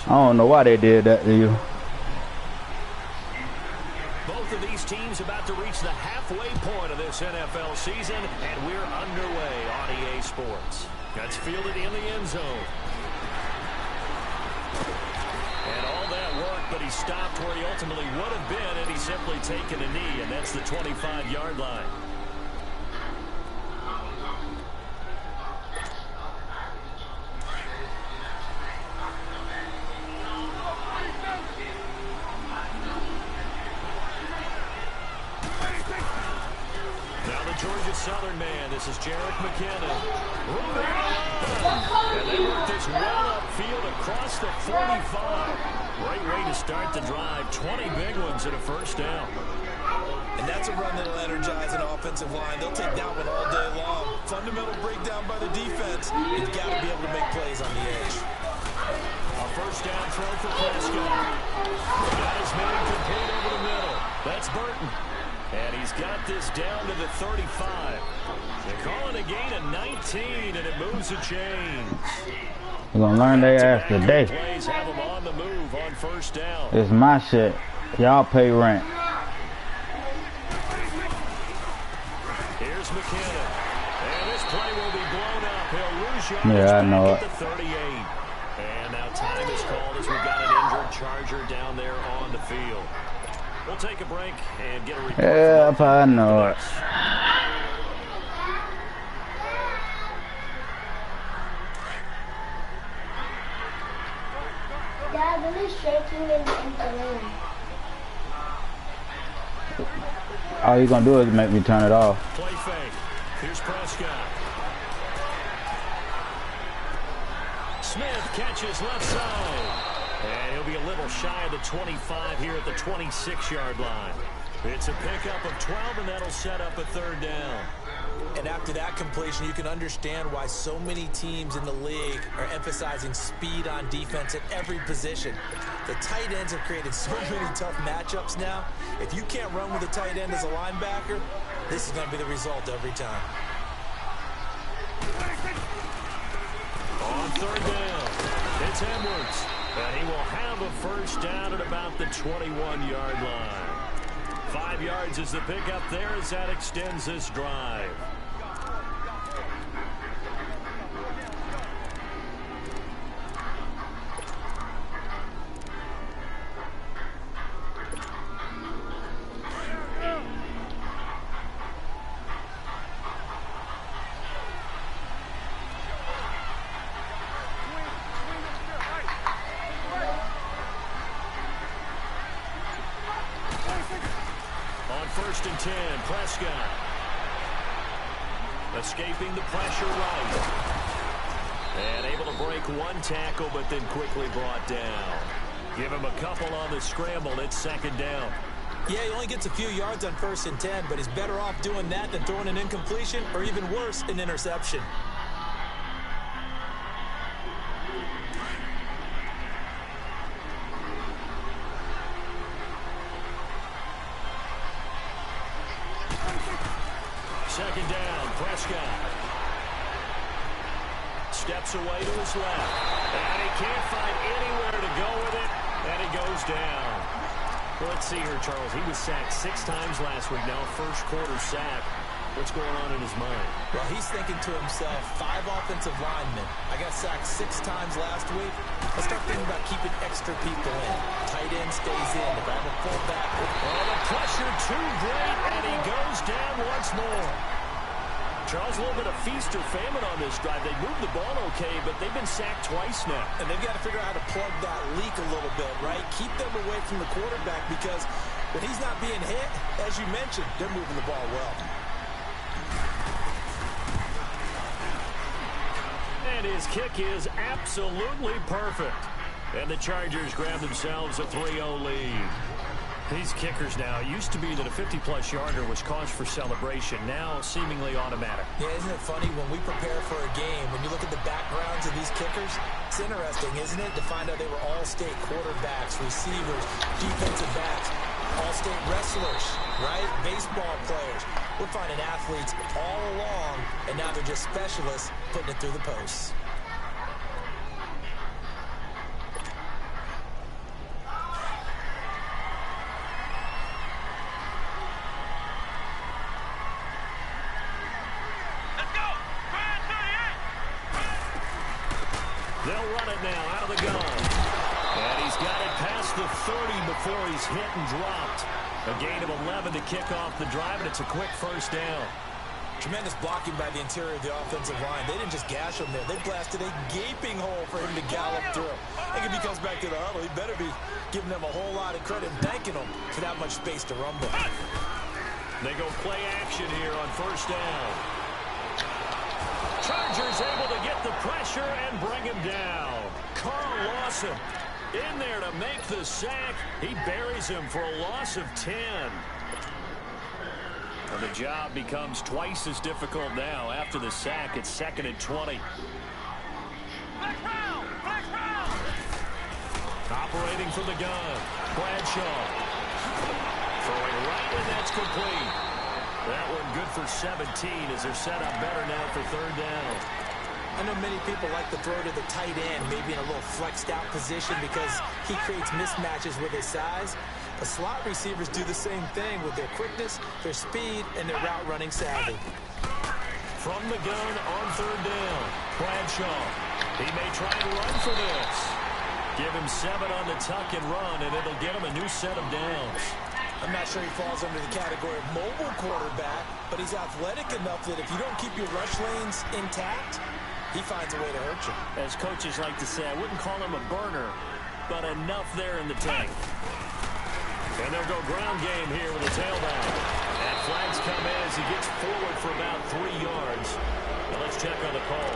I don't know why they did that to you. Both of these teams about to reach the halfway point of this NFL season, and we're underway on EA Sports. That's fielded in the end zone. And all that work, but he stopped where he ultimately would have been had he simply taken a knee, and that's the 25-yard line. Georgia Southern man, this is Jarek McKinnon. And they work this well upfield across the 45. Great way to start the drive. 20 big ones and a first down. And that's a run that'll energize an offensive line. They'll take that one all day long. Fundamental breakdown by the defense. You've got to be able to make plays on the edge. A first down throw for Prescott. Got his man complete over the middle. That's Burton. And he's got this down to the 35. They call it a gain of 19, and it moves the chains. We're going to learn their ass today. Plays have them on the move on first down. It's my shit. Y'all pay rent. Here's McKinnon. And this play will be blown up. He'll lose yards I know back at the 38. And now time is called as we've got an injured Charger down there on the field. We'll take a break and get a report. Yeah, I know it. Dad, this is shaking in the room. All you're going to do is make me turn it off. Play fake. Here's Prescott. Smith catches left side. And he'll be a little shy of the 25 here at the 26-yard line. It's a pickup of 12, and that'll set up a third down. And after that completion, you can understand why so many teams in the league are emphasizing speed on defense at every position. The tight ends have created so many tough matchups now. If you can't run with a tight end as a linebacker, this is going to be the result every time. On third down, it's Edwards. And he will have a first down at about the 21-yard line. 5 yards is the pickup there as that extends this drive. First and 10, Prescott. Escaping the pressure right. And able to break one tackle, but then quickly brought down. Give him a couple on the scramble. It's second down. Yeah, he only gets a few yards on first and 10, but he's better off doing that than throwing an incompletion, or even worse, an interception. Second down, Prescott. Steps away to his left. And he can't find anywhere to go with it. And he goes down. Well, let's see here, Charles. He was sacked 6 times last week. Now first quarter sack. What's going on in his mind? Well, he's thinking to himself, 5 offensive linemen. I got sacked 6 times last week. Let's start thinking about keeping extra people in. Tight end stays in. If I have a fullback. Oh, the pressure too great, and he goes down once more. Charles, a little bit of feast or famine on this drive. They moved the ball okay, but they've been sacked twice now. And they've got to figure out how to plug that leak a little bit, right? Keep them away from the quarterback because when he's not being hit, as you mentioned, they're moving the ball well. And his kick is absolutely perfect. And the Chargers grab themselves a 3-0 lead. These kickers now, it used to be that a 50-plus yarder was cause for celebration. Now, seemingly automatic. Yeah, isn't it funny? When we prepare for a game, when you look at the backgrounds of these kickers, it's interesting, isn't it, to find out they were all-state quarterbacks, receivers, defensive backs, all-state wrestlers, right? Baseball players. We're finding athletes all along, and now they're just specialists putting it through the posts. They'll run it now out of the gun. And he's got it past the 30 before he's hit and dropped. A gain of 11 to kick off the drive, and it's a quick first down. Tremendous blocking by the interior of the offensive line. They didn't just gash him there. They blasted a gaping hole for him to gallop through. I think if he comes back to the huddle, he better be giving them a whole lot of credit and thanking them for that much space to rumble. They go play action here on first down. Chargers able to get the pressure and bring him down. Carl Lawson in there to make the sack. He buries him for a loss of 10. And the job becomes twice as difficult now after the sack. It's 2nd and 20. Operating from the gun, Bradshaw. Throwing right, and that's complete. That one good for 17 as they're set up better now for 3rd down. I know many people like to throw to the tight end, maybe in a little flexed out position because he creates mismatches with his size. The slot receivers do the same thing with their quickness, their speed, and their route running savvy. From the gun on 3rd down, Bradshaw. He may try and run for this. Give him 7 on the tuck and run, and it'll get him a new set of downs. I'm not sure he falls under the category of mobile quarterback, but he's athletic enough that if you don't keep your rush lanes intact, he finds a way to hurt you. As coaches like to say, I wouldn't call him a burner, but enough there in the tank. And they'll go ground game here with a tailback. And flags come in as he gets forward for about 3 yards. Now let's check on the call.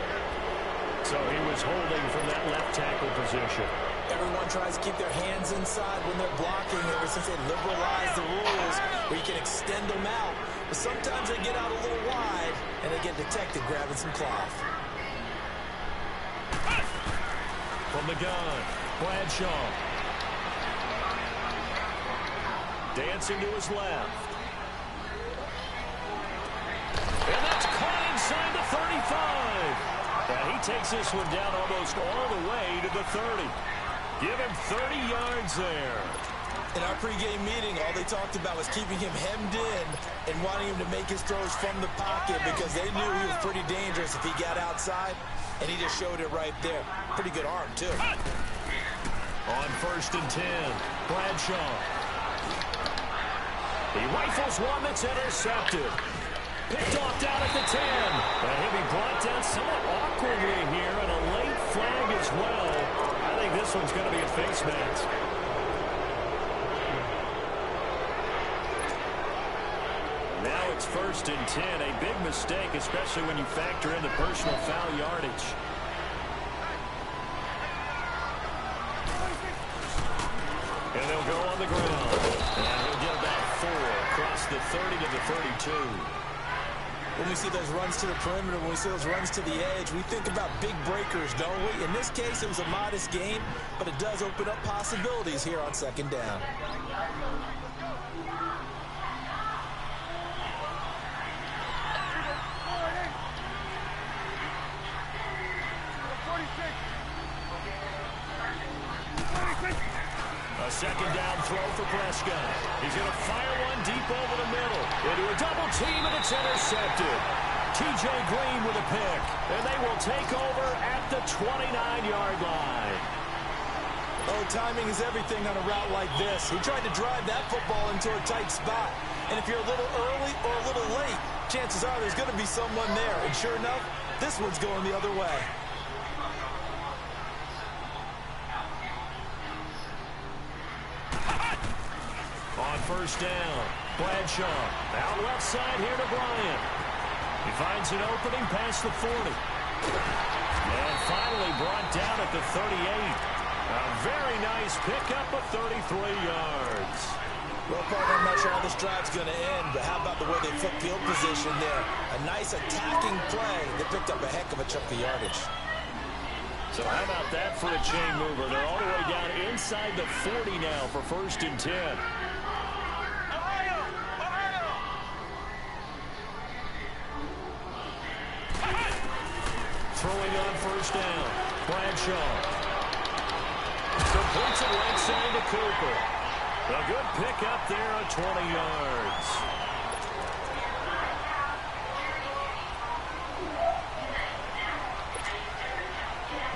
So he was holding from that left tackle position. Everyone tries to keep their hands inside when they're blocking ever since they liberalized the rules where you can extend them out. But sometimes they get out a little wide and they get detected grabbing some cloth. From the gun, Bradshaw. Dancing to his left. And that's caught inside the 35. And he takes this one down almost all the way to the 30. Give him 30 yards there. In our pregame meeting, all they talked about was keeping him hemmed in and wanting him to make his throws from the pocket because they knew he was pretty dangerous if he got outside, and he just showed it right there. Pretty good arm, too. On 1st and 10, Bradshaw. He rifles one that's intercepted. Picked off down at the 10. And he'll be brought down somewhat awkwardly here, and a late flag as well. I think this one's going to be a face mask. Now it's 1st and 10. A big mistake, especially when you factor in the personal foul yardage. And they'll go on the ground. And he'll get about 4 across the 30 to the 32. When we see those runs to the perimeter, when we see those runs to the edge, we think about big breakers, don't we? In this case, it was a modest gain, but it does open up possibilities here on 2nd down. A 2nd down throw for Prescott. He's going to fire one deep over the middle. Into a double team, and it's intercepted. T.J. Green with a pick. And they will take over at the 29-yard line. Oh, timing is everything on a route like this. He tried to drive that football into a tight spot. And if you're a little early or a little late, chances are there's going to be someone there. And sure enough, this one's going the other way. On 1st down, Bradshaw. Out left side here to Bryant. He finds an opening past the 40. And finally brought down at the 38. A very nice pickup of 33 yards. Well, partner, I'm not sure how this drive's going to end, but how about the way they flip field position there? A nice attacking play that picked up a heck of a chunk of yardage. So how about that for a chain mover? They're all the way down inside the 40 now for 1st and 10. Throwing on 1st down, Bradshaw. Completes it right side to Cooper. A good pick up there at 20 yards.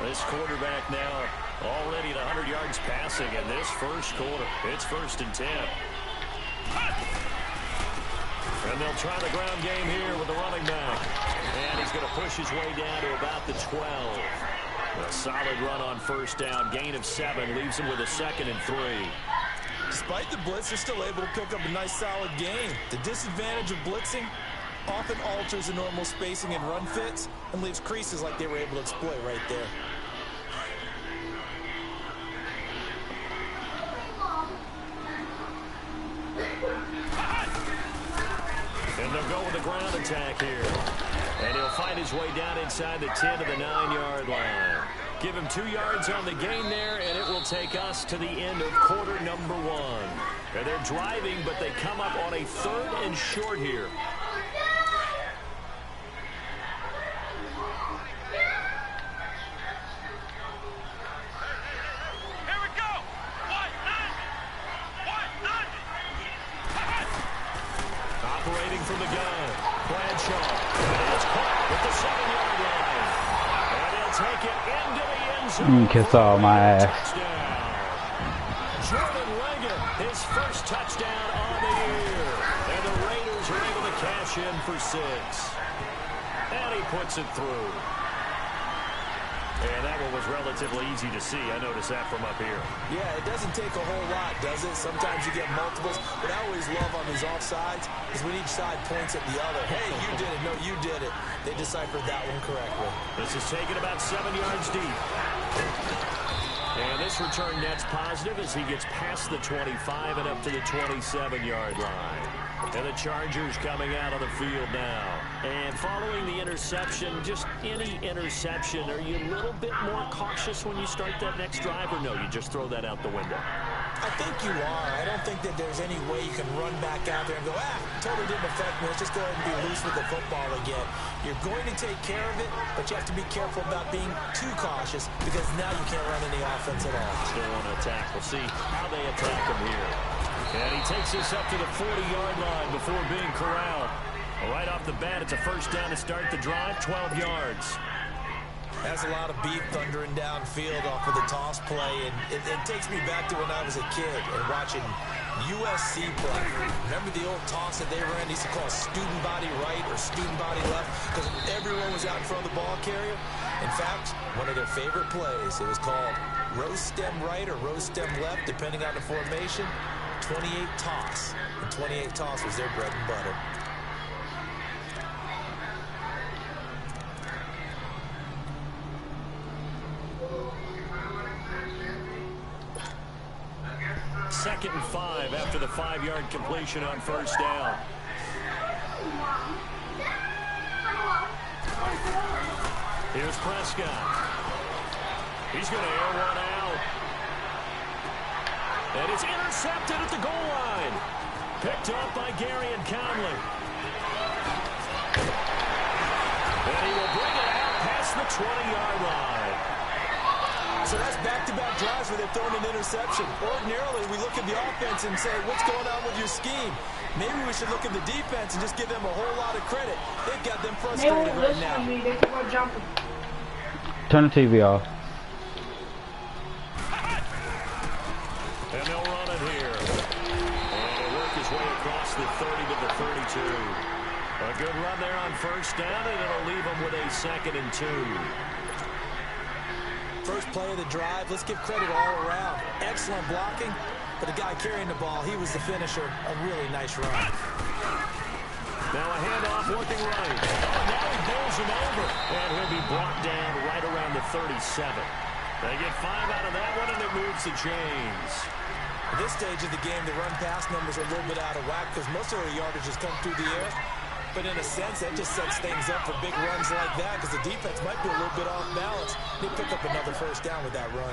This quarterback now already at 100 yards passing in this first quarter. It's 1st and 10. And they'll try the ground game here with the running back. And he's going to push his way down to about the 12. A solid run on 1st down. Gain of 7 leaves him with a 2nd and 3. Despite the blitz, they're still able to pick up a nice solid gain. The disadvantage of blitzing often alters the normal spacing and run fits and leaves creases like they were able to exploit right there. And they'll go with the ground attack here. And he'll find his way down inside the 10 to the 9-yard line. Give him 2 yards on the gain there, and it will take us to the end of quarter number 1. And they're driving, but they come up on a 3rd and short here. Operating from the gun, Bradshaw. And it's caught at the 7-yard line. And he'll take it into the end zone. Kiss all my ass. Touchdown. Jordan Leggett, his first touchdown on the year. And the Raiders are able to cash in for 6. And he puts it through. And that one was relatively easy to see. I noticed that from up here. Yeah, it doesn't take a whole lot, does it? Sometimes you get multiples. What I always love on these offsides is when each side points at the other. Hey, you did it. No, you did it. They deciphered that one correctly. This is taken about 7 yards deep. And this return net's positive as he gets past the 25 and up to the 27-yard line. And the Chargers coming out on the field now. And following the interception, just any interception, are you a little bit more cautious when you start that next drive, or no, you just throw that out the window? I think you are. I don't think that there's any way you can run back out there and go, totally didn't affect me. Let's just go ahead and be loose with the football again. You're going to take care of it, but you have to be careful about being too cautious because now you can't run any offense at all. Still want to attack. We'll see how they attack him here. And he takes this up to the 40-yard line before being corralled. Right off the bat, it's a 1st down to start the drive, 12 yards. Has a lot of beef thundering downfield off of the toss play, and it takes me back to when I was a kid and watching USC play. Remember the old toss that they ran? They used to call student body right or student body left because everyone was out in front of the ball carrier. In fact, one of their favorite plays, it was called roast stem right or roast stem left, depending on the formation. 28 toss. And 28 toss was their bread and butter. Second and 5 after the 5-yard completion on 1st down. Here's Prescott. He's going to air one out. And it's intercepted at the goal line. Picked up by Gary and Conley. And he will bring it out past the 20-yard line. So that's back-to-back drives where they've thrown an interception. Ordinarily, we look at the offense and say, what's going on with your scheme? Maybe we should look at the defense and just give them a whole lot of credit. They've got them frustrated right now. They keep on jumping. Turn the TV off. And they'll run it here. And he'll work his way across the 30 to the 32. A good run there on 1st down, and it'll leave him with a 2nd and 2. First play of the drive, let's give credit all around. Excellent blocking, but the guy carrying the ball, he was the finisher. A really nice run. Now a handoff working right. Oh, now he bowls him over. And he'll be brought down right around the 37. They get 5 out of that one, and it moves the chains. At this stage of the game, the run-pass numbers are a little bit out of whack because most of their yardage has come through the air. But in a sense, that just sets things up for big runs like that because the defense might be a little bit off balance. They pick up another 1st down with that run.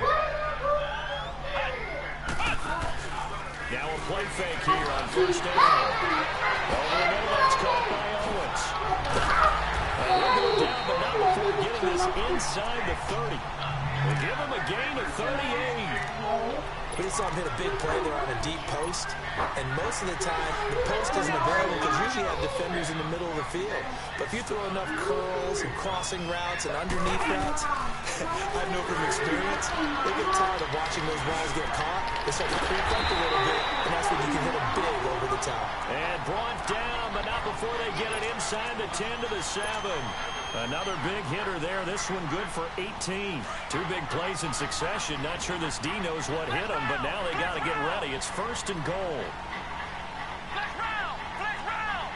Now a play fake here on 1st down. Over the middle, that's caught by Owens. He'll go down, but not before getting this inside the 30. They give him a gain of 38. We just saw him hit a big play there on a deep post, and most of the time, the post isn't available because usually you have defenders in the middle of the field. But if you throw enough curls and crossing routes and underneath routes, I know from experience, they get tired of watching those balls get caught. They start to creep up a little bit, and that's when you can hit them big over the top. And brought down, but not before they get it inside the 10 to the 7. Another big hitter there. This one good for 18. Two big plays in succession. Not sure this D knows what hit him, but now they got to get ready. It's 1st and goal. Flash round! Flash round!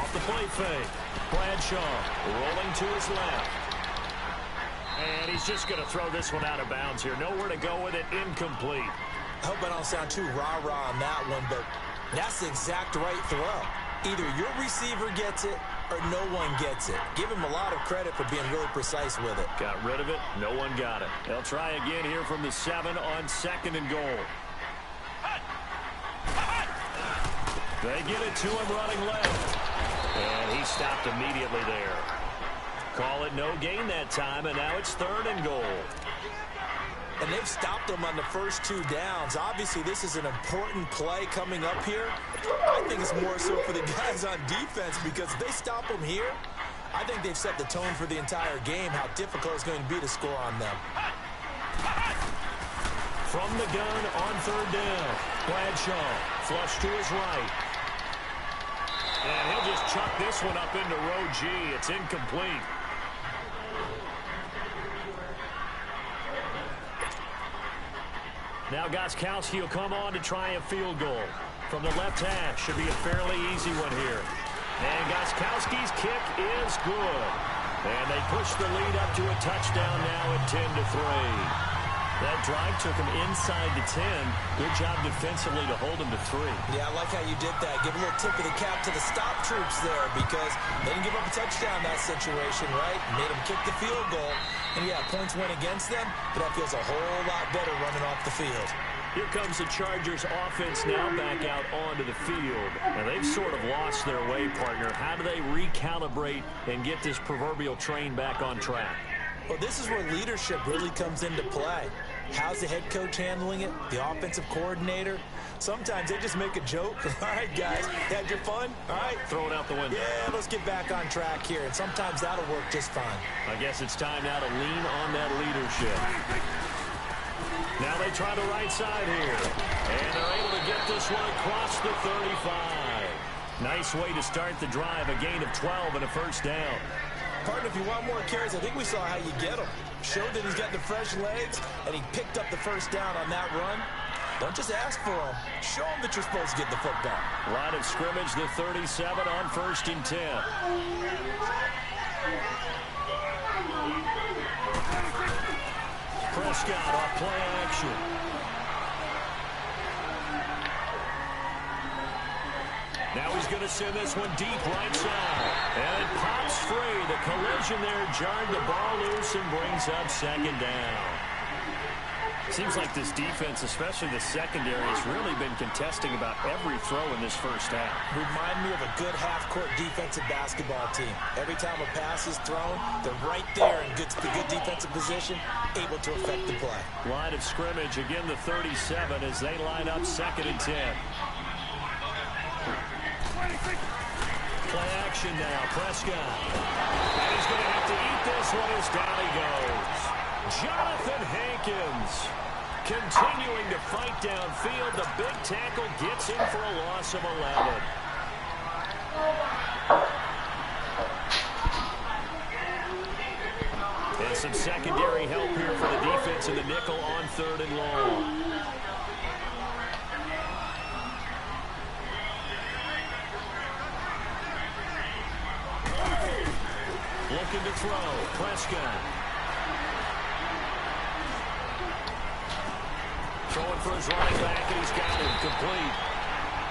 Off the play fake. Bradshaw rolling to his left. And he's just going to throw this one out of bounds here. Nowhere to go with it. Incomplete. I hope I don't sound too rah-rah on that one, but that's the exact right throw. Either your receiver gets it or no one gets it. Give him a lot of credit for being really precise with it. Got rid of it. No one got it. They'll try again here from the 7 on 2nd and goal. They get it to him running left. And he stopped immediately there. Call it no gain that time, and now it's 3rd and goal. And they've stopped them on the first 2 downs. Obviously, this is an important play coming up here. I think it's more so for the guys on defense because if they stop them here, I think they've set the tone for the entire game, how difficult it's going to be to score on them. From the gun on 3rd down, Bradshaw flush to his right. And he'll just chuck this one up into row G. It's incomplete. Now Gostkowski will come on to try a field goal. From the left hash, should be a fairly easy one here. And Gostkowski's kick is good. And they push the lead up to a touchdown now at 10-3. That drive took him inside the 10. Good job defensively to hold him to 3. Yeah, I like how you did that. Give a little tip of the cap to the stop troops there because they didn't give up a touchdown in that situation, right? Made them kick the field goal. And yeah, points went against them, but that feels a whole lot better running off the field. Here comes the Chargers offense now back out onto the field. And they've sort of lost their way, partner. How do they recalibrate and get this proverbial train back on track? Well, this is where leadership really comes into play. How's the head coach handling it? The offensive coordinator? Sometimes they just make a joke. All right, guys, had your fun? All right. Throw it out the window. Yeah, let's get back on track here. And sometimes that'll work just fine. I guess it's time now to lean on that leadership. Now they try the right side here. And they're able to get this one across the 35. Nice way to start the drive. A gain of 12 and a 1st down. Partner, if you want more carries, I think we saw how you get them. Showed that he's got the fresh legs, and he picked up the 1st down on that run. Don't just ask for them. Show them that you're supposed to get the football. Line of scrimmage, the 37 on 1st and 10. Prescott off play action. Now he's going to send this one deep right side. And it pops free. The collision there jarred the ball loose and brings up 2nd down. Seems like this defense, especially the secondary, has really been contesting about every throw in this 1st half. Remind me of a good half-court defensive basketball team. Every time a pass is thrown, they're right there in good defensive position, able to affect the play. Line of scrimmage, again the 37 as they line up 2nd and 10. Play action now, Prescott. And he's going to have to eat this one as down he goes. Jonathan Hankins continuing to fight downfield. The big tackle gets him for a loss of 11. And some secondary help here for the defense in the nickel on 3rd and long. Looking to throw. Prescott. Throwing for his running back, and he's got him complete.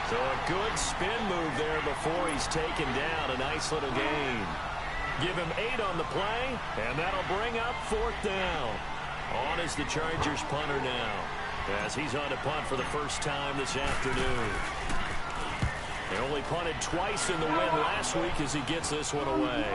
So a good spin move there before he's taken down. A nice little gain. Give him 8 on the play, and that'll bring up 4th down. On is the Chargers punter now, as he's on to punt for the first time this afternoon. They only punted twice in the win last week as he gets this one away.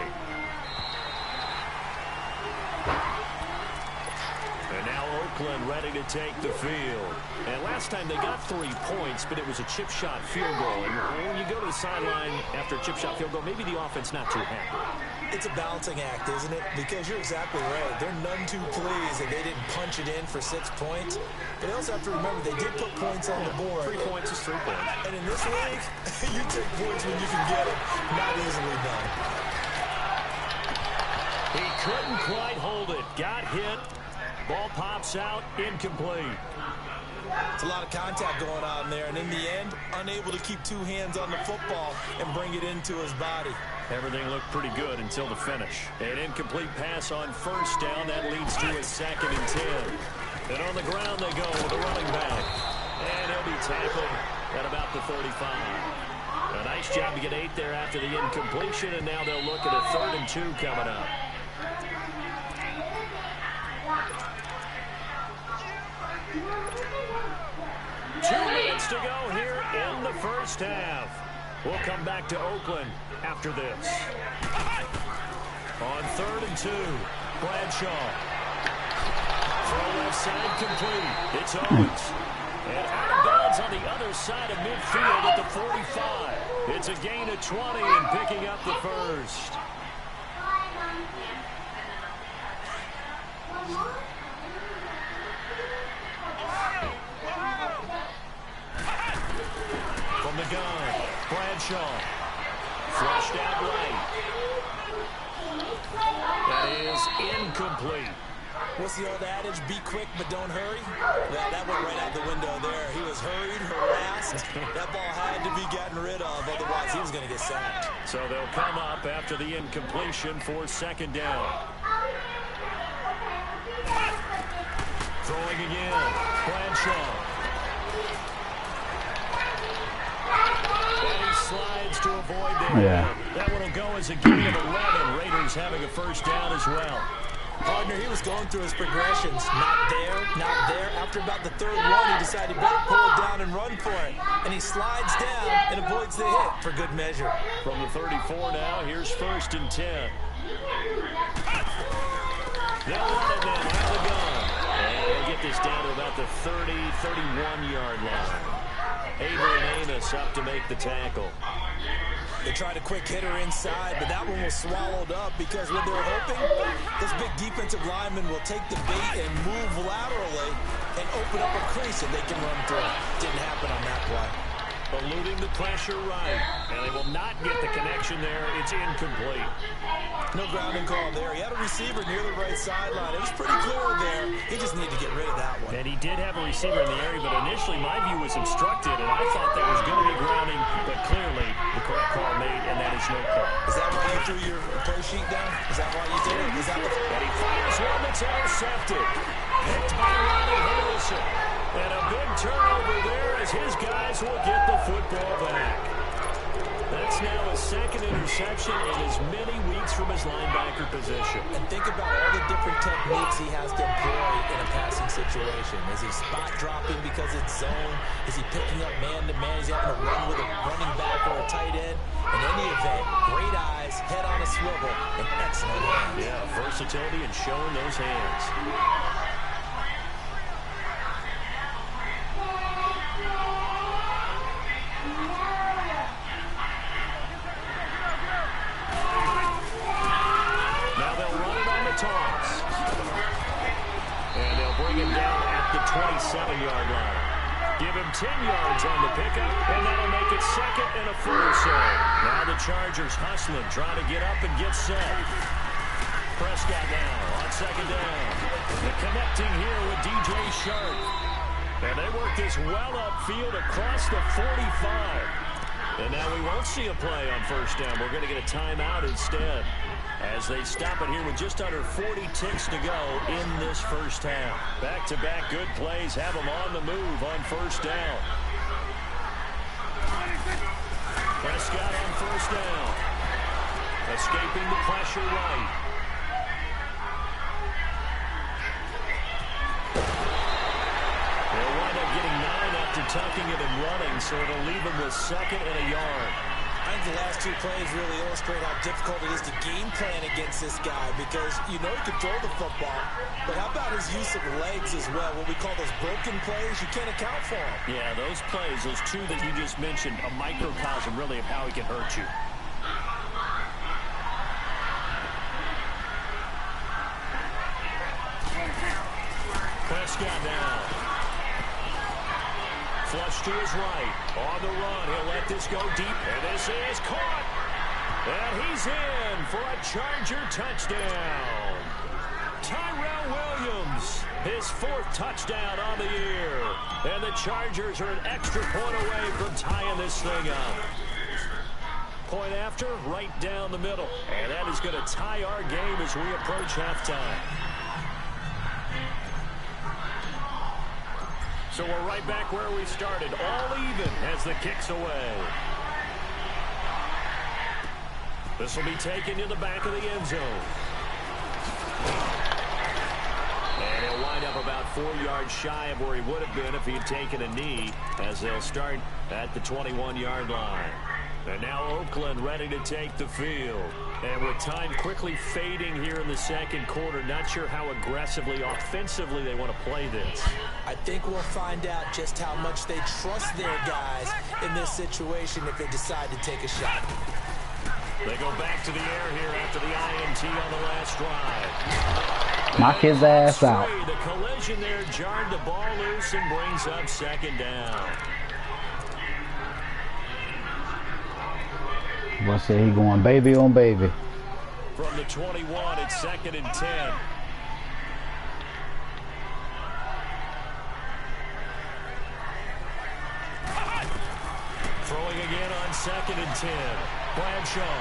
Oakland ready to take the field. And last time they got 3 points, but it was a chip shot field goal. And when you go to the sideline after a chip shot field goal, maybe the offense not too happy. It's a balancing act, isn't it? Because you're exactly right. They're none too pleased that they didn't punch it in for 6 points. But they also have to remember they did put points on the board. 3 points is 3 points. And in this league, you take points when you can get them. Not easily done. He couldn't quite hold it. Got hit. Ball pops out. Incomplete. It's a lot of contact going on there. And in the end, unable to keep 2 hands on the football and bring it into his body. Everything looked pretty good until the finish. An incomplete pass on first down. That leads to a 2nd and 10. And on the ground they go with a running back. And he'll be tackled at about the 35. A nice job to get 8 there after the incompletion. And now they'll look at a 3rd and 2 coming up. Two minutes to go here in the first half. We'll come back to Oakland after this. On 3rd and 2, Bradshaw. Throw left side complete. It's Owens. And out of bounds on the other side of midfield at the 45. It's a gain of 20 and picking up the first. From the gun, Bradshaw. Flushed out right. That is incomplete. What's the old adage? Be quick, but don't hurry. Well, that went right out the window there. He was hurried, harassed. That ball had to be gotten rid of, otherwise he was going to get sacked. So they'll come up after the incompletion for 2nd down. Throwing again, Bradshaw. And he slides to avoid the That one will go as a gain of 11. Raiders having a first down as well. Partner, he was going through his progressions. Not there, not there. After about the 3rd one, he decided he better pull it down and run for it. And he slides down and avoids the hit for good measure. From the 34 now, here's 1st and 10. They'll run it now out of the gun. And they'll get this down to about the 30, 31-yard line. Avery Amos up to make the tackle. They tried a quick hitter inside, but that one was swallowed up because what they were hoping, this big defensive lineman will take the bait and move laterally and open up a crease that they can run through. Didn't happen on that play. Eluding the pressure right, and they will not get the connection there. It's incomplete. No grounding call there. He had a receiver near the right sideline. It was pretty clear there. He just needed to get rid of that one. And he did have a receiver in the area, but initially my view was obstructed, and I thought there was going to be grounding, but clearly the correct call made, and that is no call. Is that why you threw your play sheet down? Is that why you did it? Is that the... And he fires one that's intercepted. Picked by Ronnie Harrison. And a big turnover there as his guys will get the football back. That's now a 2nd interception in as many weeks from his linebacker position. And think about all the different techniques he has to employ in a passing situation. Is he spot dropping because it's zone? Is he picking up man-to-man? Is he having to run with a running back or a tight end? In any event, great eyes, head on a swivel, and excellent hands. Yeah, versatility and showing those hands. Toss. And they'll bring him down at the 27-yard line. Give him 10 yards on the pickup, and that'll make it 2nd and a 4 or so. Now the Chargers hustling, trying to get up and get set. Prescott now on 2nd down. The connecting here with DJ Sharp. And they work this well upfield across the 45. And now we won't see a play on 1st down. We're going to get a timeout instead, as they stop it here with just under 40 ticks to go in this first half. Back-to-back good plays have them on the move on 1st down. Prescott on 1st down. Escaping the pressure right. They'll wind up getting 9 after tucking it and running, so it'll leave them with 2nd and a yard. I Sometimes the last two plays really illustrate how difficult it is to game plan against this guy because you know he can throw the football, but how about his use of legs as well? What we call those broken plays, you can't account for them. Yeah, those plays, those two that you just mentioned, a microcosm really of how he can hurt you. Prescott now. Flush to his right. On the run. He'll let this go deep. And this is caught. And he's in for a Charger touchdown. Tyrell Williams, his 4th touchdown on the year. And the Chargers are an extra point away from tying this thing up. Point after, right down the middle. And that is going to tie our game as we approach halftime. So we're right back where we started, all even as the kick's away. This will be taken to the back of the end zone. And he'll wind up about 4 yards shy of where he would have been if he had taken a knee, as they'll start at the 21-yard line. And now Oakland ready to take the field. And with time quickly fading here in the second quarter, not sure how aggressively, offensively they want to play this. I think we'll find out just how much they trust their guys in this situation if they decide to take a shot. They go back to the air here after the INT on the last drive. Knock his ass out. The collision there jarred the ball loose and brings up second down. Boy said he going baby on baby. From the 21, it's 2nd and 10. Throwing again on 2nd and 10. Bradshaw.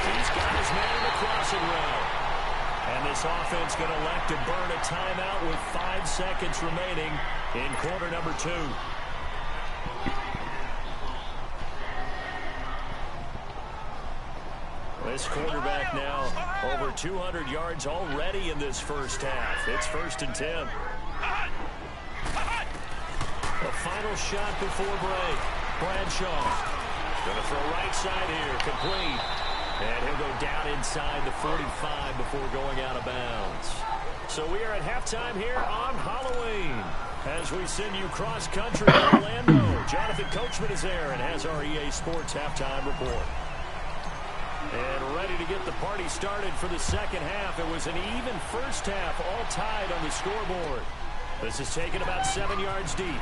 He's got his man in the crossing route. And this offense going to elect to burn a timeout with 5 seconds remaining in quarter number 2. This quarterback now over 200 yards already in this first half. It's 1st and 10. The final shot before break. Bradshaw going to throw right side here, complete. And he'll go down inside the 45 before going out of bounds. So we are at halftime here on Halloween as we send you cross country to Orlando. Jonathan Coachman is there and has our EA Sports halftime report. And ready to get the party started for the second half. It was an even first half, all tied on the scoreboard. This is taken about 7 yards deep.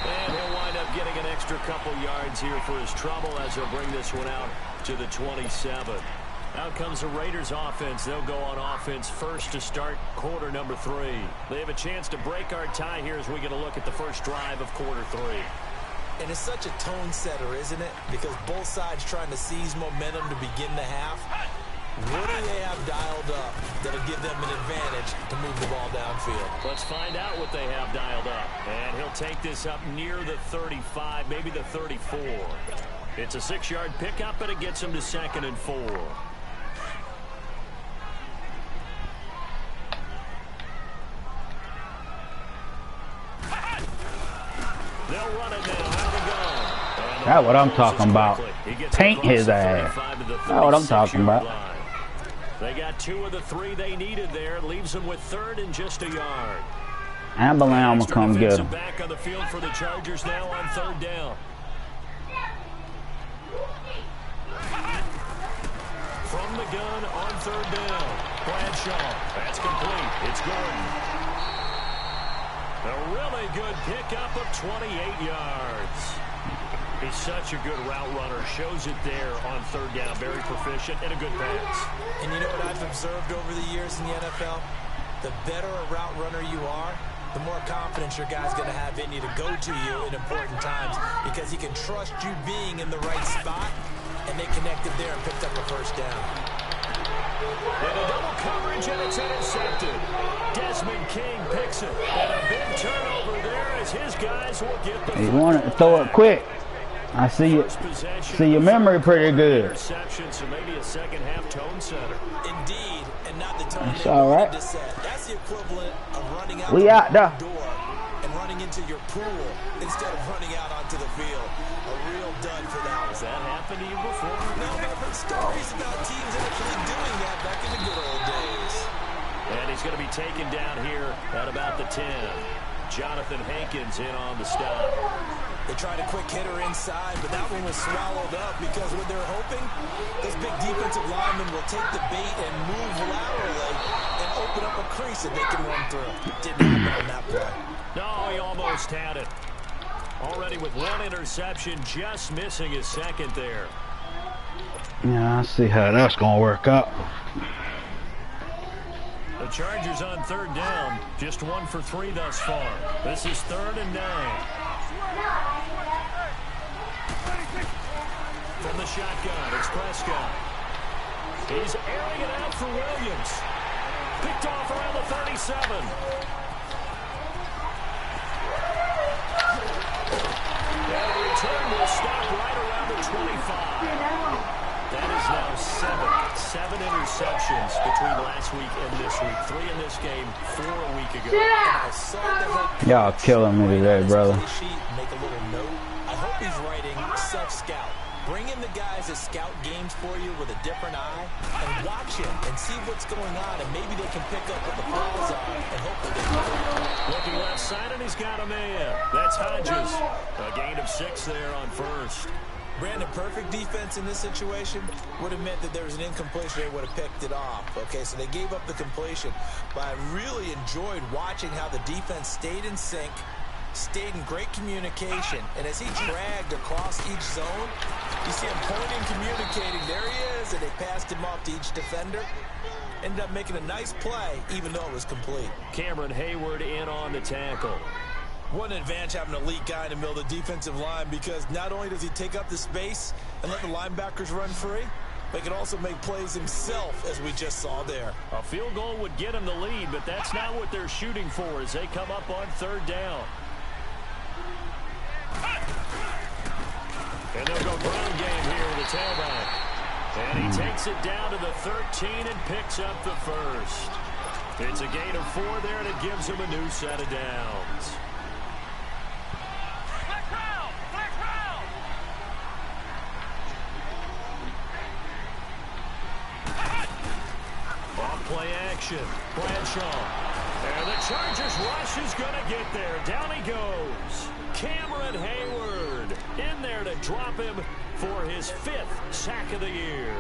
And he'll wind up getting an extra couple yards here for his trouble as he'll bring this one out to the 27. Out comes the Raiders offense. They'll go on offense first to start quarter number 3. They have a chance to break our tie here as we get a look at the first drive of quarter 3. And it's such a tone setter, isn't it? Because both sides trying to seize momentum to begin the half. What do they have dialed up that'll give them an advantage to move the ball downfield? Let's find out what they have dialed up. And he'll take this up near the 35, maybe the 34. It's a 6-yard pickup, and it gets him to 2nd and 4. They'll run it now. That's what I'm talking about. Paint his ass. That's what I'm talking about. They got 2 of the 3 they needed there. Leaves them with 3rd and just a yard. Ambulance will come get him. Back on the field for the Chargers now on 3rd down. From the gun on 3rd down. Bradshaw. That's complete. It's Gordon. A really good pickup of 28 yards. He's such a good route runner. Shows it there on 3rd down. Very proficient and a good pass. And you know what I've observed over the years in the NFL? The better a route runner you are, the more confidence your guy's going to have in you to go to you in important times because he can trust you being in the right spot, and they connected there and picked up a first down. And a double coverage, and it's intercepted. Desmond King picks it. And a big turnover there as his guys will get the You want to throw it quick. I see it. See your memory pretty good. Interception, so maybe a second half tone setter. Indeed, and not the tone That's all right. to set. That's the equivalent of running out We the out there. door and running into your pool instead of running out onto the field. A real dud for that one. Has that happened to you before? No, but I've heard stories about teams actually doing that back in the good old days. And he's going to be taken down here at about the 10. Jonathan Hankins in on the stop. They tried a quick hitter inside, but that one was swallowed up because what they're hoping, those big defensive linemen will take the bait and move laterally and open up a crease that they can run through. Didn't happen on that play. No, he almost had it. Already with one interception, just missing his second there. Yeah, I see how that's gonna work out. The Chargers on third down, just 1 for 3 thus far. This is 3rd and 9. From the shotgun, it's Prescott. He's airing it out for Williams. Picked off around the 37. And the return will stop right around the 25. That is now 7 interceptions between last week and this week. 3 in this game, 4 a week ago. Y'all killing me today, brother. Make a little note. I hope he's writing self-scout. Bring in the guys that scout games for you with a different eye and watch him and see what's going on, and maybe they can pick up what the flaws are and hopefully they can. Looking left side, and he's got a man. That's Hodges. A gain of 6 there on first. Brandon, perfect defense in this situation would have meant that there was an incompletion. They would have picked it off. Okay, so they gave up the completion. But I really enjoyed watching how the defense stayed in sync, stayed in great communication. And as he dragged across each zone, you see him pointing, communicating. There he is, and they passed him off to each defender. Ended up making a nice play, even though it was complete. Cameron Hayward in on the tackle. What an advantage having an elite guy in the middle of the defensive line, because not only does he take up the space and let the linebackers run free, but he can also make plays himself, as we just saw there. A field goal would get him the lead, but that's not what they're shooting for as they come up on third down. And they'll go ground game here with the tailback. And he takes it down to the 13 and picks up the first. It's a gain of 4 there, and it gives him a new set of downs. Play action. Bradshaw. And the Chargers rush is going to get there. Down he goes. Cameron Hayward in there to drop him for his 5th sack of the year.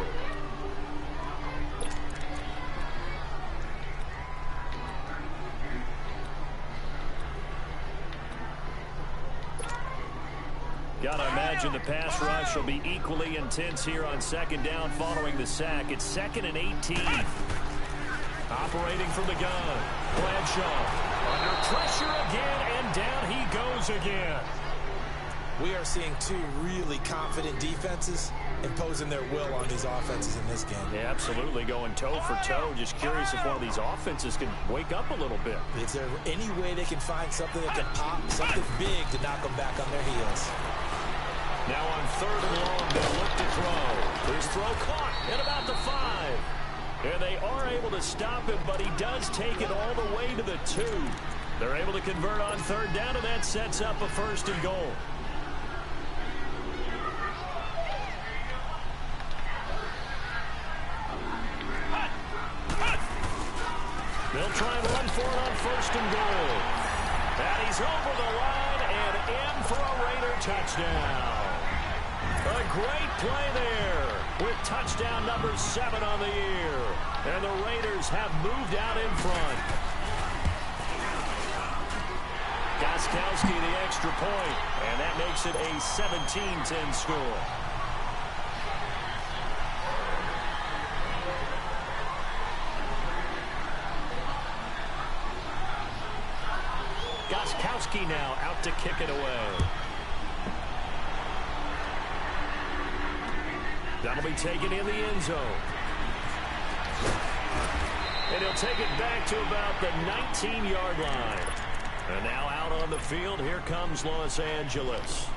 Gotta imagine the pass rush will be equally intense here on second down following the sack. It's 2nd and 18. Operating from the gun. Bradshaw under pressure again, and down he goes again. We are seeing 2 really confident defenses imposing their will on these offenses in this game. Yeah, absolutely, going toe for toe. Just curious if one of these offenses can wake up a little bit. Is there any way they can find something that can pop, something big to knock them back on their heels? Now on 3rd and long, they'll look to throw. His throw caught at about the 5. And they are able to stop him, but he does take it all the way to the 2. They're able to convert on 3rd down, and that sets up a 1st and goal. They'll try and run for it on 1st and goal. And he's over the line and in for a Raider touchdown. A great play there with touchdown number 7 on the year. And the Raiders have moved out in front. Gostkowski the extra point, and that makes it a 17-10 score. Gostkowski now out to kick it away. That'll be taken in the end zone. And he'll take it back to about the 19-yard line. And now out on the field, here comes Los Angeles.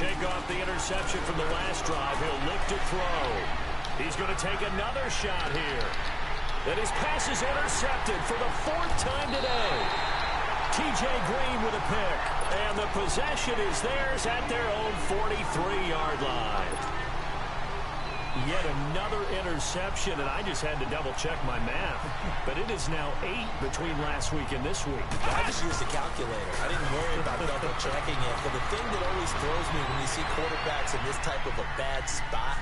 shake off the interception from the last drive. He'll look to throw. He's going to take another shot here. And his pass is intercepted for the 4th time today. T.J. Green with a pick. And the possession is theirs at their own 43-yard line. Yet another interception, and I just had to double-check my math. But it is now 8 between last week and this week. I just used a calculator. I didn't worry about double-checking it. But the thing that always throws me when you see quarterbacks in this type of a bad spot,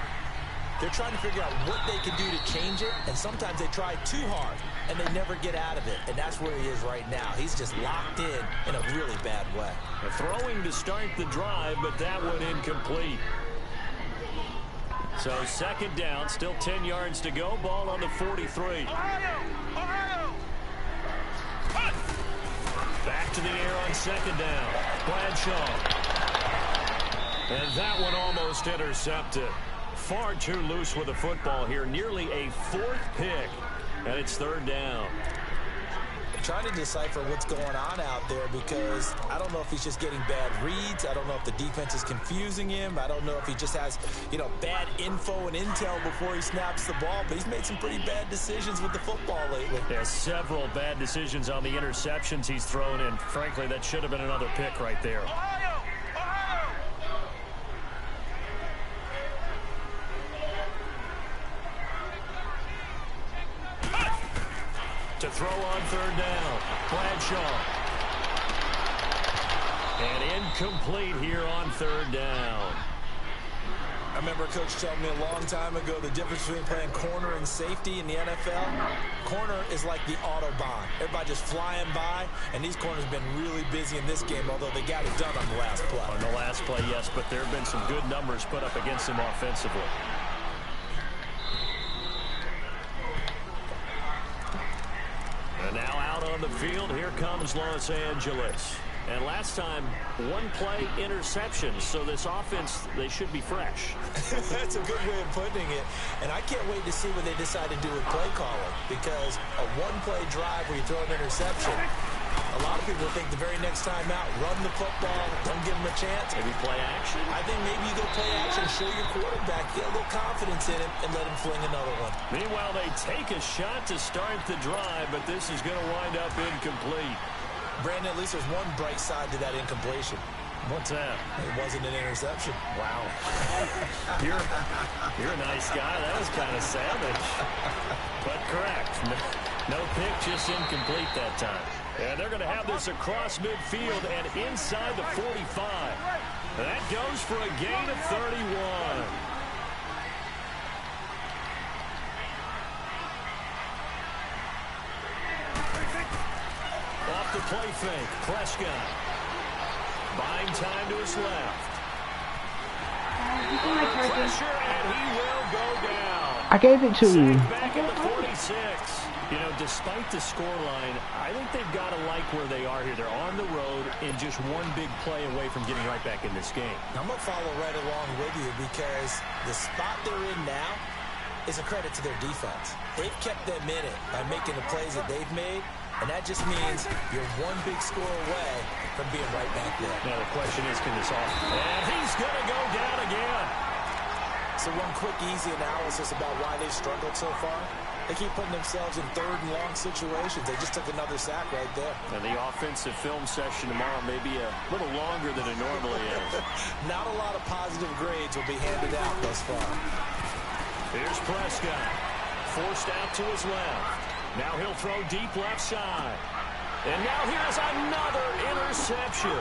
they're trying to figure out what they can do to change it, and sometimes they try too hard, and they never get out of it. And that's where he is right now. He's just locked in a really bad way. Throwing to start the drive, but that one incomplete. So 2nd down, still 10 yards to go. Ball on the 43. Back to the air on 2nd down. Bradshaw. And that one almost intercepted. Far too loose with the football here. Nearly a 4th pick. And it's 3rd down. Trying to decipher what's going on out there because I don't know if he's just getting bad reads. I don't know if the defense is confusing him. I don't know if he just has, bad info and intel before he snaps the ball. But he's made some pretty bad decisions with the football lately. There's several bad decisions on the interceptions he's thrown in. Frankly, that should have been another pick right there. To throw on 3rd down. Bradshaw. And incomplete here on 3rd down. I remember a coach telling me a long time ago the difference between playing corner and safety in the NFL. Corner is like the Autobahn. Everybody just flying by, and these corners have been really busy in this game, although they got it done on the last play. On the last play, yes, but there have been some good numbers put up against him offensively. And now out on the field, here comes Los Angeles. And last time, 1-play interception, so this offense, they should be fresh. That's a good way of putting it. And I can't wait to see what they decide to do with play calling, because a 1-play drive where you throw an interception, a lot of people think the very next time out, run the football, don't give them a chance. Maybe play action? I think maybe you go play action, show your quarterback, get a little confidence in him, and let him fling another one. Meanwhile, they take a shot to start the drive, but this is going to wind up incomplete. Brandon, at least there's one bright side to that incompletion. What's that? It wasn't an interception. Wow. You're a nice guy. That was kind of savage. But correct. No pick, just incomplete that time. And they're going to have this across midfield and inside the 45. That goes for a gain of 31. Off the play fake, Prescott. Buying time to his left. Pressure, and he will go down. I gave it to you. Back at the 46. You know, despite the scoreline, I think they've got to like where they are here. They're on the road and just one big play away from getting right back in this game. I'm going to follow right along with you because the spot they're in now is a credit to their defense. They've kept them in it by making the plays that they've made, and that just means you're one big score away from being right back there. Now the question is, can this off? And he's going to go down again. So one quick, easy analysis about why they've struggled so far. They keep putting themselves in 3rd and long situations. They just took another sack right there. And the offensive film session tomorrow may be a little longer than it normally is. Not a lot of positive grades will be handed out thus far. Here's Prescott. Forced out to his left. Now he'll throw deep left side. And now here's another interception.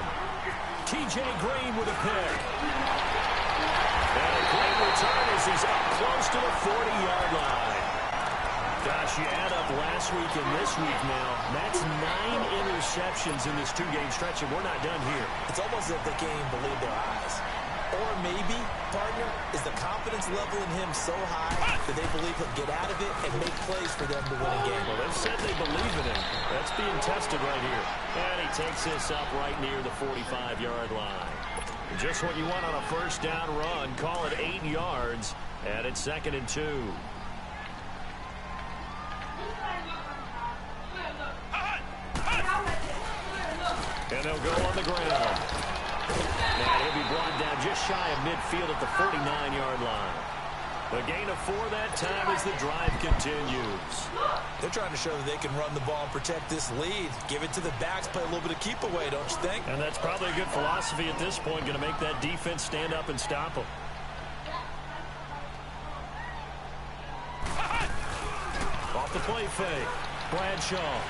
T.J. Green with a pick. And a great return as he's up close to the 40-yard line. Gosh, you add up last week and this week now. That's 9 interceptions in this 2-game stretch, and we're not done here. It's almost as if they can't even believe their eyes. Or maybe, partner, is the confidence level in him so high that they believe he'll get out of it and make plays for them to win a game. Well, they've said they believe in him. That's being tested right here. And he takes this up right near the 45-yard line. Just what you want on a first down run. Call it 8 yards, and it's 2nd and 2. And they'll go on the ground. And he'll be brought down just shy of midfield at the 49-yard line. A gain of 4 that time as the drive continues. They're trying to show that they can run the ball and protect this lead. Give it to the backs, play a little bit of keep away, don't you think? And that's probably a good philosophy at this point, going to make that defense stand up and stop them. Off the play fake. Bradshaw.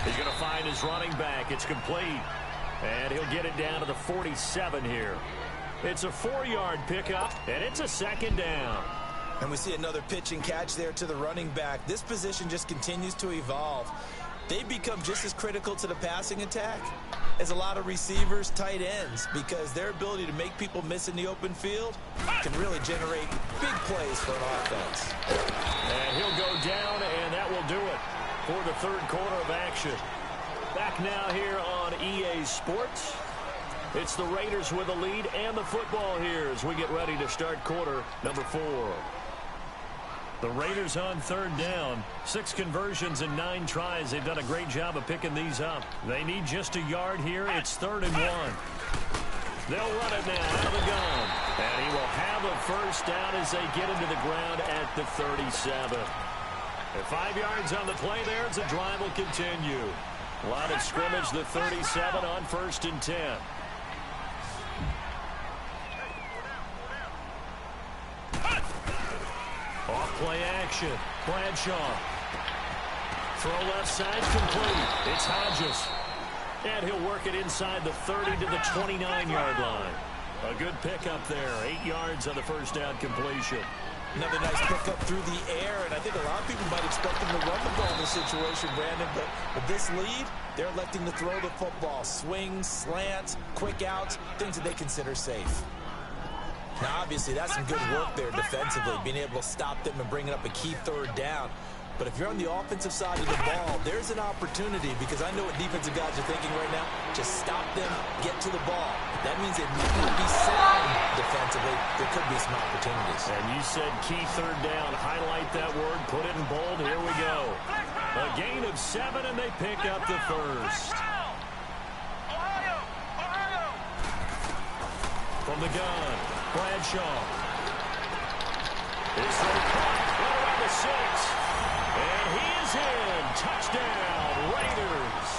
He's going to find his running back. It's complete. And he'll get it down to the 47 here. It's a 4-yard pickup, and it's a second down. And we see another pitch and catch there to the running back. This position just continues to evolve. They become just as critical to the passing attack as a lot of receivers, tight ends, because their ability to make people miss in the open field can really generate big plays for an offense. And he'll go down, and that will do it for the third quarter of action. Back now here on EA Sports. It's the Raiders with the lead and the football here as we get ready to start quarter number 4. The Raiders on third down. 6 conversions and 9 tries. They've done a great job of picking these up. They need just a yard here. It's 3rd and 1. They'll run it now out of the gun. And he will have a first down as they get into the ground at the 37. And 5 yards on the play there as the drive will continue. Line of scrimmage, the 37 on 1st and 10. Off-play action. Bradshaw. Throw left side complete. It's Hodges. And he'll work it inside the 30 to the 29-yard line. A good pickup there. 8 yards on the first down completion. Another nice pickup through the air, and I think a lot of people might expect him to run the ball in this situation, Brandon, but with this lead, they're electing to throw the football. Swings, slants, quick outs, things that they consider safe. Now, obviously, that's some good work there defensively, being able to stop them and bringing up a key 3rd down. But if you're on the offensive side of the ball, there's an opportunity, because I know what defensive guys are thinking right now. Just stop them, get to the ball. That means it might not be sound defensively. There could be some opportunities. And you said key 3rd down. Highlight that word. Put it in bold. Here we go. A gain of 7, and they pick up the first. From the gun, Bradshaw. It's caught right around the 6. And he is in. Touchdown, Raiders.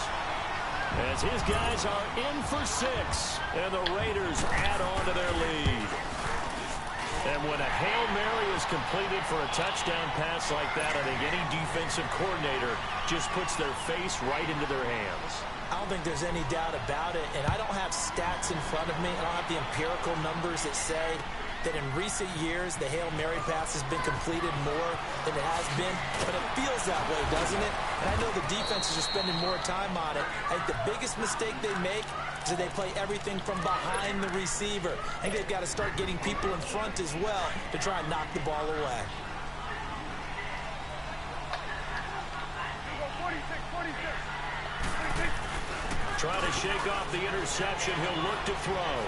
As his guys are in for 6, and the Raiders add on to their lead. And when a Hail Mary is completed for a touchdown pass like that, I think any defensive coordinator just puts their face right into their hands. I don't think there's any doubt about it, and I don't have stats in front of me. I don't have the empirical numbers that say that in recent years the Hail Mary pass has been completed more than it has been, but it feels that way, doesn't it? And I know the defenses are spending more time on it. I think the biggest mistake they make is that they play everything from behind the receiver. I think they've got to start getting people in front as well to try and knock the ball away. Trying to shake off the interception. He'll look to throw.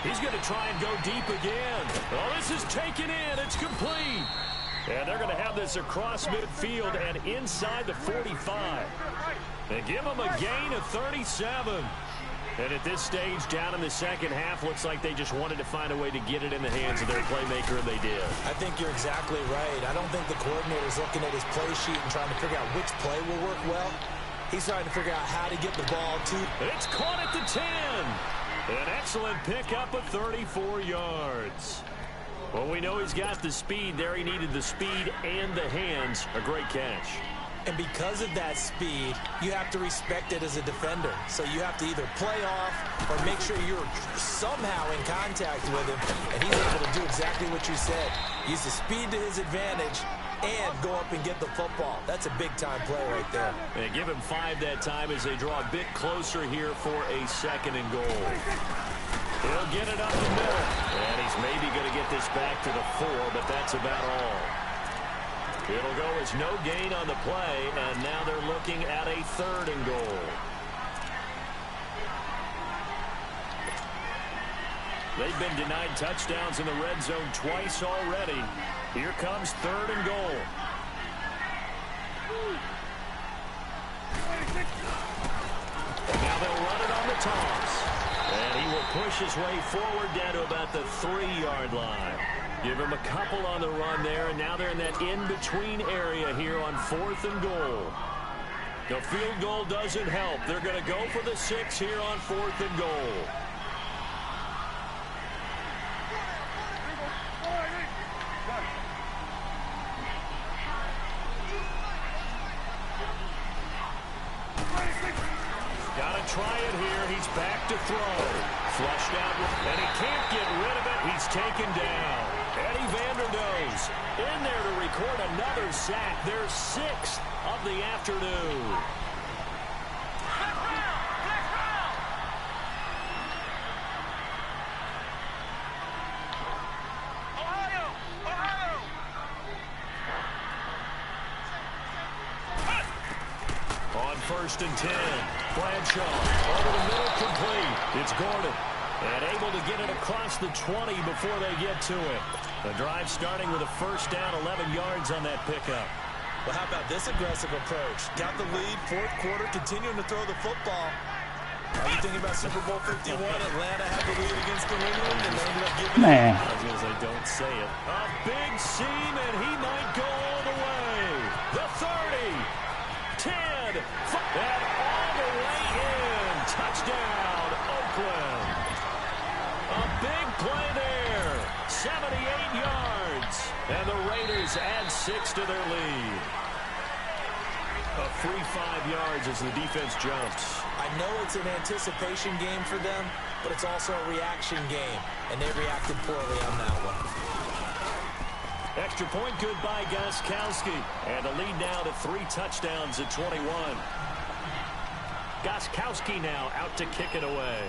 He's going to try and go deep again. Oh, this is taken in. It's complete. And they're going to have this across midfield and inside the 45. They give him a gain of 37. And at this stage, down in the second half, looks like they just wanted to find a way to get it in the hands of their playmaker, and they did. I think you're exactly right. I don't think the coordinator's looking at his play sheet and trying to figure out which play will work well. He's trying to figure out how to get the ball to. It's caught at the 10. An excellent pickup of 34 yards. Well, we know he's got the speed there. He needed the speed and the hands. A great catch. And because of that speed, you have to respect it as a defender. So you have to either play off or make sure you're somehow in contact with him. And he's able to do exactly what you said. Use the speed to his advantage and go up and get the football. That's a big-time play right there. And give him 5 that time as they draw a bit closer here for a 2nd and goal. He'll get it up the middle. And he's maybe going to get this back to the 4, but that's about all. It'll go as no gain on the play, and now they're looking at a 3rd and goal. They've been denied touchdowns in the red zone twice already. Here comes 3rd and goal. And now Now they'll run it on the toss. And he will push his way forward down to about the 3-yard line. Give him a couple on the run there, and now they're in that in-between area here on 4th and goal. The field goal doesn't help. They're going to go for the 6 here on 4th and goal. Got to try it here. He's back to throw. Flushed out, and he can't get rid of it. He's taken down. Eddie Vanderdoes in there to record another sack. Their 6th of the afternoon. On 1st and 10, Bradshaw over the middle, complete. It's Gordon. And able to get it across the 20 before they get to it. The drive starting with a first down, 11 yards on that pickup. Well, how about this aggressive approach? Got the lead, 4th quarter, continuing to throw the football. Are you thinking about Super Bowl 51? Atlanta had the lead against New England, and they ended up giving it. Man. As long as I don't say it. A big seam, and he might go all the way. The 30, 10, and all the way in. Touchdown, Oakland. A big play there, 78 yards, and the Raiders add 6 to their lead. A free 5 yards as the defense jumps. I know it's an anticipation game for them, but it's also a reaction game, and they reacted poorly on that one. Extra point good by Gostkowski, and the lead now to 3 touchdowns at 21. Gostkowski now out to kick it away.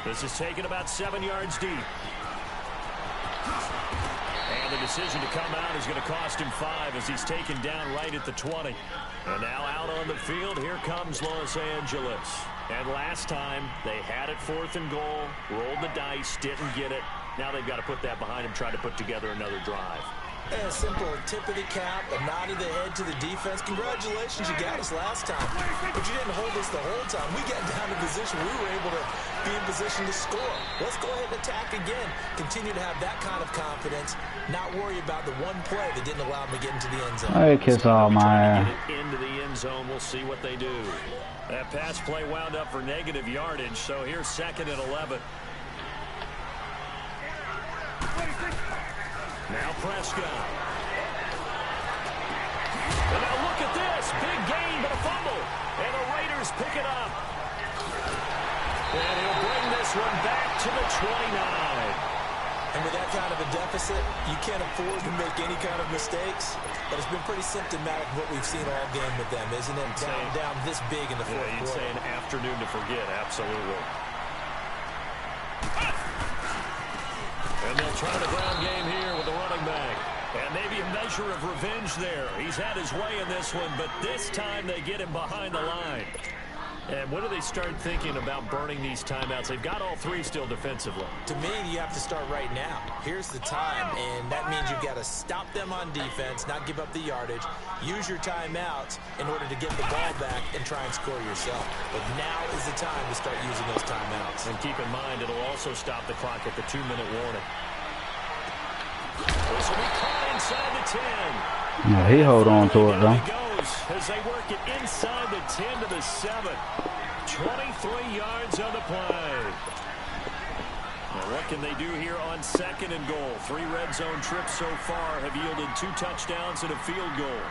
This is taken about 7 yards deep. And the decision to come out is going to cost him 5 as he's taken down right at the 20. And now out on the field, here comes Los Angeles. And last time, they had it 4th and goal, rolled the dice, didn't get it. Now they've got to put that behind them, try to put together another drive. A simple tip of the cap, a nod of the head to the defense. Congratulations, you got us last time. But you didn't hold us the whole time. We got down to position. We were able to be in position to score. Let's go ahead and attack again. Continue to have that kind of confidence. Not worry about the one play that didn't allow them to get into the end zone. Hey, kiss all my get it into the end zone. We'll see what they do. That pass play wound up for negative yardage, so here's 2nd and 11. Now Prescott. And now look at this. Big gain, but a fumble. And the Raiders pick it up. And he'll bring this one back to the 29. And with that kind of a deficit, you can't afford to make any kind of mistakes. But it's been pretty symptomatic of what we've seen all game with them, isn't it? Down this big in the 4th quarter. You'd say an afternoon to forget, absolutely. And they'll try the ground game here with the running back. And maybe a measure of revenge there. He's had his way in this one, but this time they get him behind the line. And when do they start thinking about burning these timeouts? They've got all 3 still defensively. To me, you have to start right now. Here's the time, and that means you've got to stop them on defense, not give up the yardage, use your timeouts in order to get the ball back and try and score yourself. But now is the time to start using those timeouts. And keep in mind, it'll also stop the clock at the 2-minute warning. This will be caught inside the 10. Yeah, he hold on to it, though. As they work it inside the 10 to the 7. 23 yards on the play. Now what can they do here on 2nd and goal? 3 red zone trips so far have yielded 2 touchdowns and a field goal.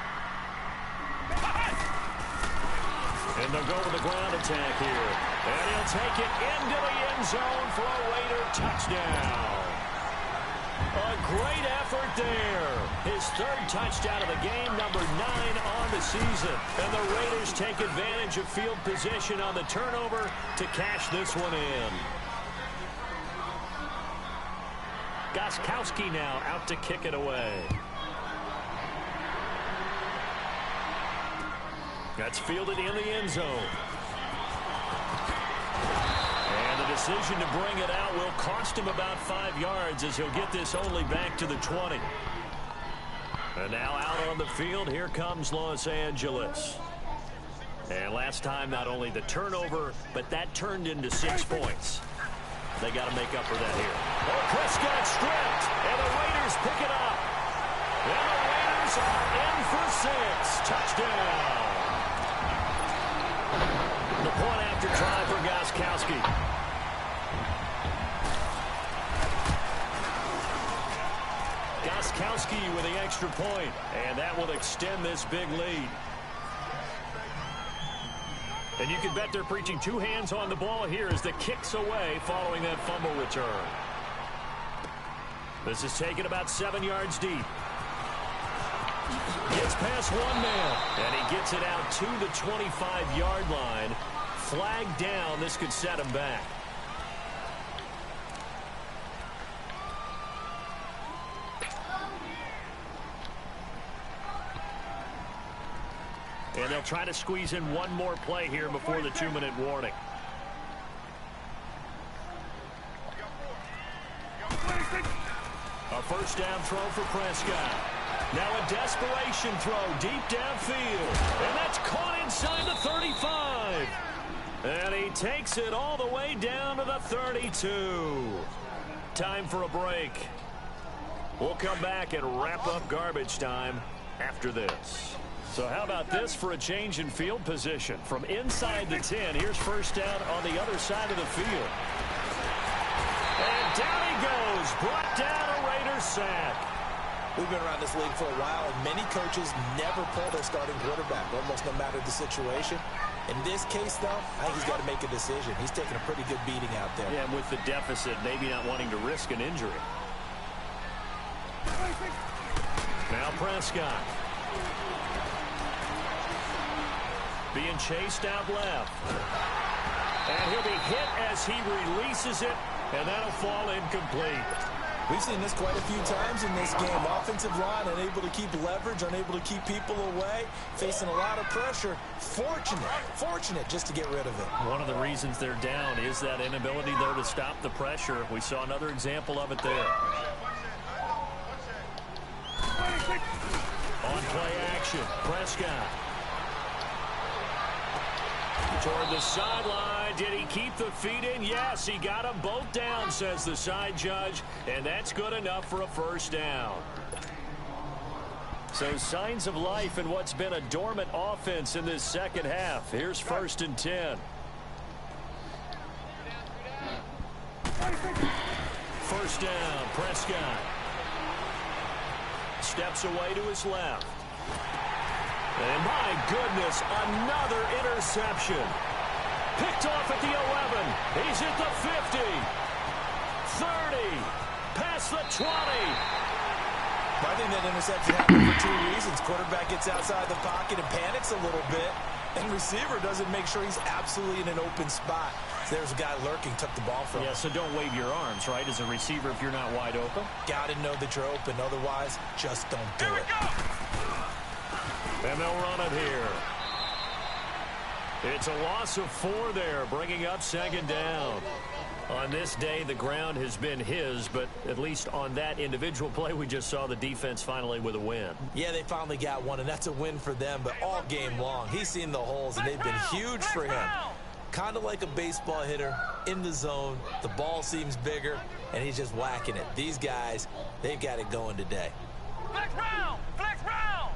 And they'll go with the ground attack here. And he'll take it into the end zone for a Raider touchdown. A great effort there. His 3rd touchdown of the game, number 9 on the season. And the Raiders take advantage of field position on the turnover to cash this one in. Gostkowski now out to kick it away. That's fielded in the end zone. Decision to bring it out will cost him about 5 yards as he'll get this only back to the 20. And now out on the field, here comes Los Angeles. And last time, not only the turnover, but that turned into 6 points. They got to make up for that here. Oh, Prescott stripped, and the Raiders pick it up. And the Raiders are in for 6. Touchdown. The point after try for Gostkowski. Gostkowski with the extra point, and that will extend this big lead. And you can bet they're preaching 2 hands on the ball here as the kick's away following that fumble return. This is taken about 7 yards deep. Gets past 1 man, and he gets it out to the 25-yard line. Flag down. This could set him back. And they'll try to squeeze in one more play here before the 2-minute warning. A first down throw for Prescott. Now a desperation throw deep downfield. And that's caught inside the 35. And he takes it all the way down to the 32. Time for a break. We'll come back and wrap up garbage time after this. So how about this for a change in field position? From inside the 10, here's first down on the other side of the field. And down he goes. Brought down a Raiders sack. We've been around this league for a while, and many coaches never pull their starting quarterback, almost no matter the situation. In this case, though, I think he's got to make a decision. He's taking a pretty good beating out there. Yeah, and with the deficit, maybe not wanting to risk an injury. Now Prescott. Being chased out left. And he'll be hit as he releases it, and that'll fall incomplete. We've seen this quite a few times in this game. Offensive line unable to keep leverage, unable to keep people away, facing a lot of pressure. Fortunate just to get rid of it. One of the reasons they're down is that inability there to stop the pressure. We saw another example of it there. On play action, Prescott. Toward the sideline. Did he keep the feet in? Yes, he got them both down, says the side judge. And that's good enough for a first down. So signs of life in what's been a dormant offense in this second half. Here's 1st and 10. First down, Prescott. Steps away to his left. And my goodness, another interception. Picked off at the 11. He's at the 50. 30. Past the 20. I think that interception happened for 2 reasons. Quarterback gets outside the pocket and panics a little bit. And receiver doesn't make sure he's absolutely in an open spot. So there's a guy lurking, took the ball from him. Yeah, so don't wave your arms, right, as a receiver if you're not wide open. Got to know that you're open. Otherwise, just don't do it. And they'll run it here. It's a loss of 4 there, bringing up 2nd down. On this day, the ground has been his, but at least on that individual play, we just saw the defense finally with a win. Yeah, they finally got one, and that's a win for them, but all game long, he's seen the holes, and they've been huge for him. Kind of like a baseball hitter in the zone. The ball seems bigger, and he's just whacking it. These guys, they've got it going today. Flex round! Flex round!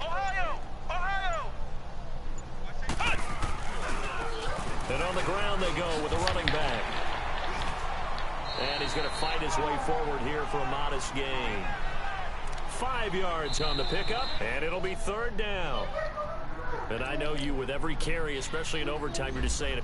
Ohio! Ohio! And on the ground they go with a running back. And he's going to fight his way forward here for a modest gain. 5 yards on the pickup, and it'll be 3rd down. And I know you, with every carry, especially in overtime, you're just saying,